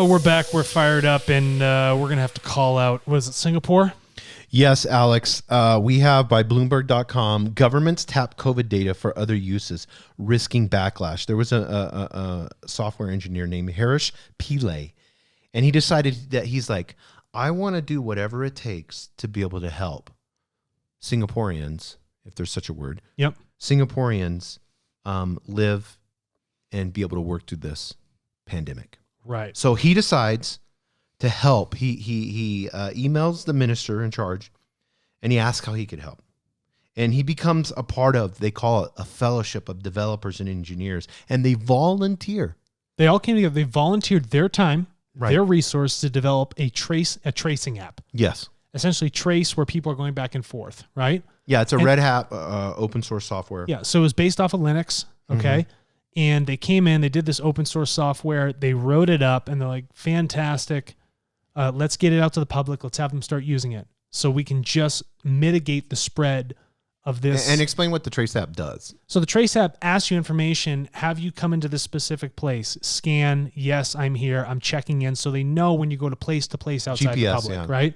Oh, we're back. We're fired up, and we're going to have to call out, what is it, Singapore? Yes, Alex. We have by Bloomberg.com, governments tap COVID data for other uses, risking backlash. There was a software engineer named Harish Pillay, and he decided that he's like, I want to do whatever it takes to be able to help Singaporeans, if there's such a word. Yep. Singaporeans live and be able to work through this pandemic. Right. So he decides to help. He emails the minister in charge, and he asks how he could help. And he becomes a part of, they call it a fellowship of developers and engineers, and they volunteer. They all came together. They volunteered their time, Right. their resource to develop a tracing app. Yes. Essentially trace where people are going back and forth, right? Yeah, it's a Red Hat open source software. Yeah, so it was based off of Linux, okay? And they came in, they did this open source software, they wrote it up, and they're like, fantastic. Let's get it out to the public. Let's have them start using it so we can just mitigate the spread of this. And explain what the Trace app does. So the Trace app asks you information. Have you come into this specific place? Scan. Yes, I'm here. I'm checking in. So they know when you go to place outside the GPS, public, yeah. right?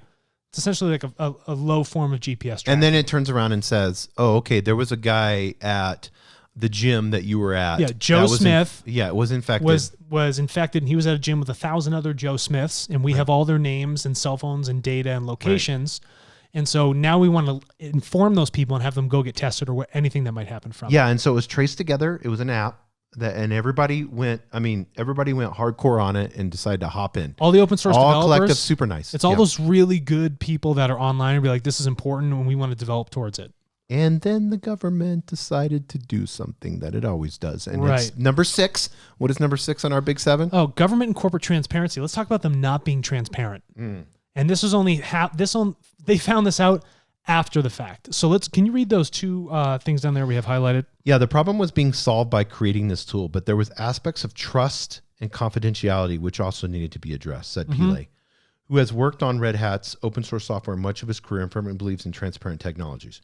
It's essentially like a low form of GPS tracking. And then it turns around and says, oh, okay, there was a guy at the gym that you were at. Yeah, Joe Smith. It was infected. Was infected, and he was at a gym with 1,000 other Joe Smiths, and we have all their names and cell phones and data and locations. Right. And so now we want to inform those people and have them go get tested or anything that might happen from it. Yeah, and so it was traced together. It was an app and everybody went hardcore on it and decided to hop in. All the open source all developers. Collective, super nice. It's all those really good people that are online and be like, this is important and we want to develop towards it. And then the government decided to do something that it always does. And Right. it's number 6. What is number 6 on our big 7? Oh, government and corporate transparency. Let's talk about them not being transparent. And this was only they found this out after the fact. So can you read those two things down there we have highlighted? Yeah, the problem was being solved by creating this tool, but there was aspects of trust and confidentiality which also needed to be addressed, said Pillay, who has worked on Red Hat's open source software much of his career and firmly believes in transparent technologies.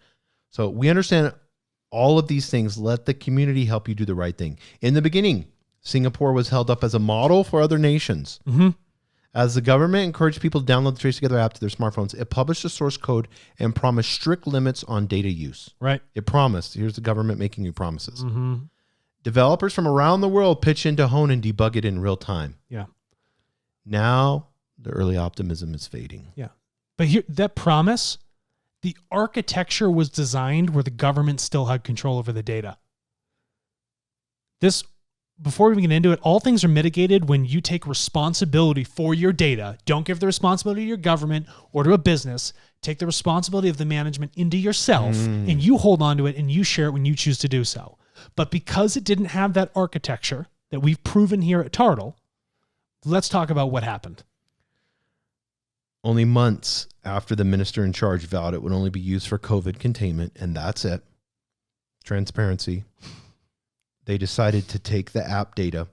So we understand all of these things. Let the community help you do the right thing. In the beginning, Singapore was held up as a model for other nations. As the government encouraged people to download the Trace Together app to their smartphones, it published the source code and promised strict limits on data use. Right. It promised. Here's the government making you promises. Developers from around the world pitch in to hone and debug it in real time. Yeah. Now, the early optimism is fading. Yeah. But here, that promise, the architecture was designed where the government still had control over the data. Before we get into it, all things are mitigated when you take responsibility for your data. Don't give the responsibility to your government or to a business. Take the responsibility of the management into yourself and you hold on to it and you share it when you choose to do so. But because it didn't have that architecture that we've proven here at Tartle, let's talk about what happened. Only months after the minister in charge vowed it would only be used for COVID containment, and that's it. Transparency. They decided to take the app data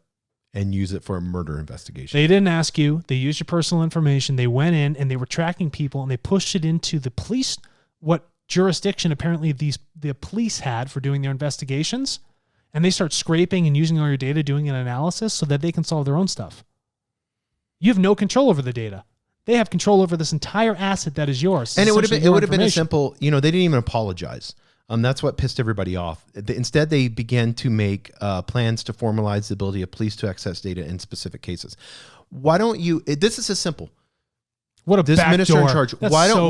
and use it for a murder investigation. They didn't ask you. They used your personal information. They went in and they were tracking people and they pushed it into the police, what jurisdiction apparently the police had for doing their investigations. And they start scraping and using all your data, doing an analysis so that they can solve their own stuff. You have no control over the data. They have control over this entire asset that is yours. And it would have been a simple, they didn't even apologize. That's what pissed everybody off. Instead, they began to make plans to formalize the ability of police to access data in specific cases. Why don't you? This is as simple. What a this back minister door. in charge. That's Why so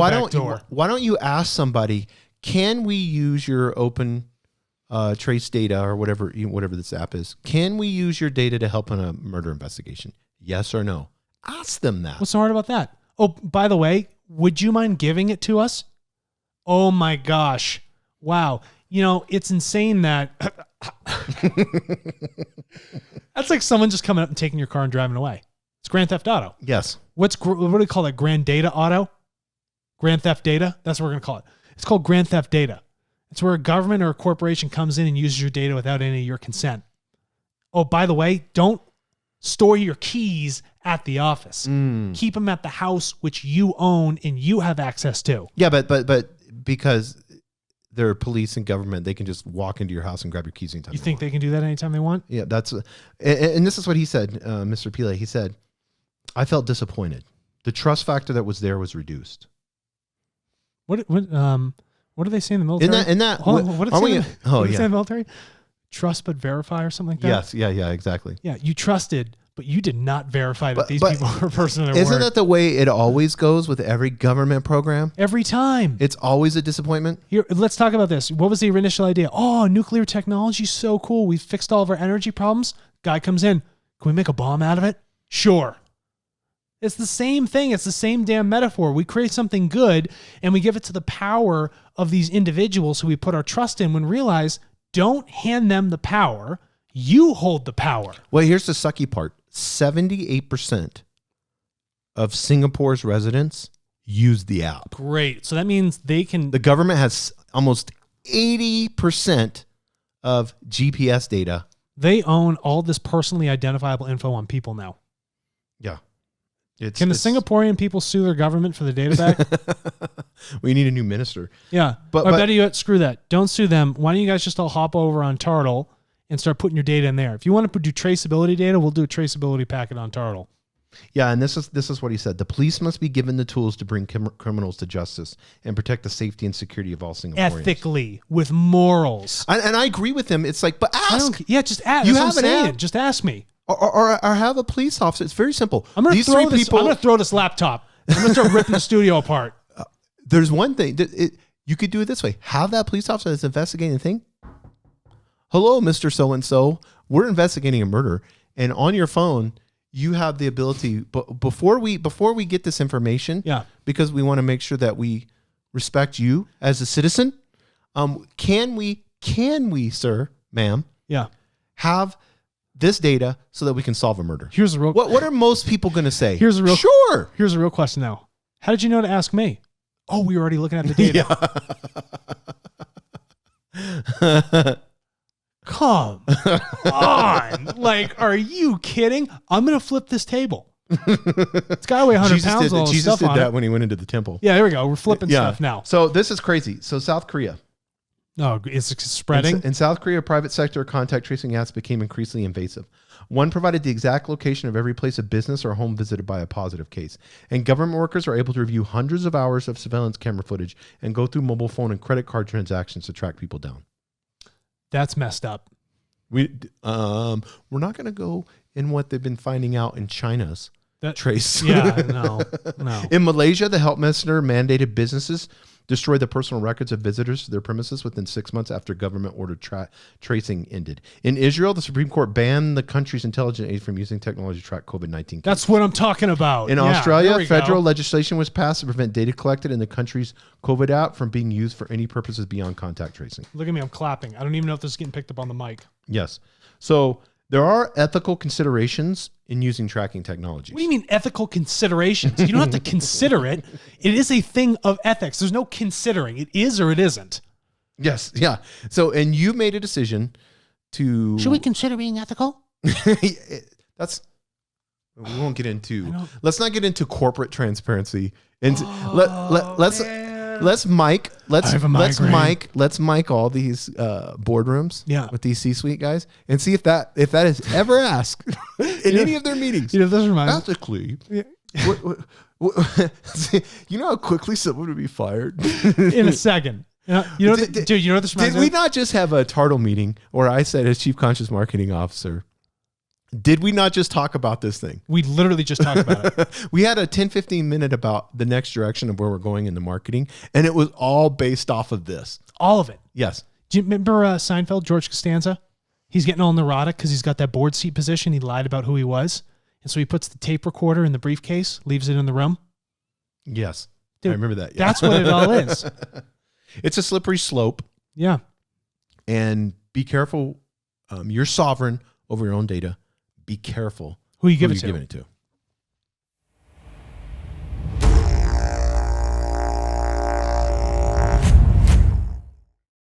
don't you ask somebody? Can we use your open trace data or whatever this app is? Can we use your data to help in a murder investigation? Yes or no? Ask them that. What's so hard about that? Oh, by the way, would you mind giving it to us? Oh my gosh. Wow. It's insane that that's like someone just coming up and taking your car and driving away. It's Grand Theft Auto. Yes. What do they call that? Grand Data Auto? Grand Theft Data? That's what we're going to call it. It's called Grand Theft Data. It's where a government or a corporation comes in and uses your data without any of your consent. Oh, by the way, don't store your keys at the office. Keep them at the house, which you own and you have access to. Yeah, but because they're police and government, they can just walk into your house and grab your keys anytime. You think they can do that anytime they want? Yeah, and this is what he said, Mr. Pillay. He said, I felt disappointed. The trust factor that was there was reduced. What do they say in the military? In that, Hold on, what are do we? they say in the military? Trust but verify or something like that? Yes, yeah, exactly. Yeah, you trusted, but you did not verify that these people are a person of their Isn't word. that the way it always goes with every government program? Every time. It's always a disappointment. Here, let's talk about this. What was the initial idea? Oh, nuclear technology is so cool. We've fixed all of our energy problems. Guy comes in. Can we make a bomb out of it? Sure. It's the same thing. It's the same damn metaphor. We create something good and we give it to the power of these individuals who we put our trust in when realize don't hand them the power. You hold the power. Well, here's the sucky part. 78% of Singapore's residents use the app. Great. So that means they can... The government has almost 80% of GPS data. They own all this personally identifiable info on people now. Yeah. Can the Singaporean people sue their government for the data back? We need a new minister. Yeah. But I bet you, screw that. Don't sue them. Why don't you guys just all hop over on Turtle and start putting your data in there? If you want to do traceability data, we'll do a traceability packet on Turtle. Yeah, and this is what he said. The police must be given the tools to bring criminals to justice and protect the safety and security of all Singaporeans. Ethically, with morals. And I agree with him. It's like, but ask. Just ask. You That's have what I'm an saying. app? Just ask me. Or have a police officer. It's very simple. I'm going to throw this laptop. I'm going to start ripping the studio apart. There's one thing. You could do it this way. Have that police officer that's investigating the thing. Hello, Mr. So-and-so. We're investigating a murder. And on your phone, you have the ability, but before we get this information, because we want to make sure that we respect you as a citizen, can we, sir, ma'am, have this data so that we can solve a murder? Here's the real. What are most people going to say? Here's the real. Sure. Here's a real question now. How did you know to ask me? Oh, we were already looking at the data. Come on. Like, are you kidding? I'm going to flip this table. It's got to weigh 100 pounds. Jesus did that when he went into the temple. Yeah, there we go. We're flipping stuff now. So this is crazy. So South Korea. Oh, it's spreading? In South Korea, private sector contact tracing apps became increasingly invasive. One provided the exact location of every place of business or home visited by a positive case. And government workers are able to review hundreds of hours of surveillance camera footage and go through mobile phone and credit card transactions to track people down. That's messed up. We're not going to go in what they've been finding out in China's trace. Yeah, no. In Malaysia, the health minister mandated businesses destroy the personal records of visitors to their premises within 6 months after government-ordered tracing ended. In Israel, the Supreme Court banned the country's intelligence aid from using technology to track COVID-19 cases. That's what I'm talking about. In Australia, federal legislation was passed to prevent data collected in the country's COVID app from being used for any purposes beyond contact tracing. Look at me, I'm clapping. I don't even know if this is getting picked up on the mic. Yes. So there are ethical considerations in using tracking technologies. What do you mean ethical considerations? You don't have to consider it. It is a thing of ethics. There's no considering. It is or it isn't. Yes. Yeah. So, and you made a decision to... Should we consider being ethical? Let's not get into corporate transparency. And let's mic all these boardrooms with these C-suite guys and see if that is ever asked in any of their meetings. You know, this reminds me. Ethically. You know how quickly someone would be fired? In a second. Dude, you know what this reminds me? Did we not just have a Turtle meeting where I said as Chief Conscious Marketing Officer, did we not just talk about this thing? We literally just talked about it. We had a 10-15 minute about the next direction of where we're going in the marketing, and it was all based off of this. All of it. Yes. Do you remember Seinfeld, George Costanza? He's getting all neurotic because he's got that board seat position. He lied about who he was. And so he puts the tape recorder in the briefcase, leaves it in the room. Yes. Dude, I remember that. Yeah. That's what it all is. It's a slippery slope. Yeah. And be careful. You're sovereign over your own data. Be careful who you give it giving it to.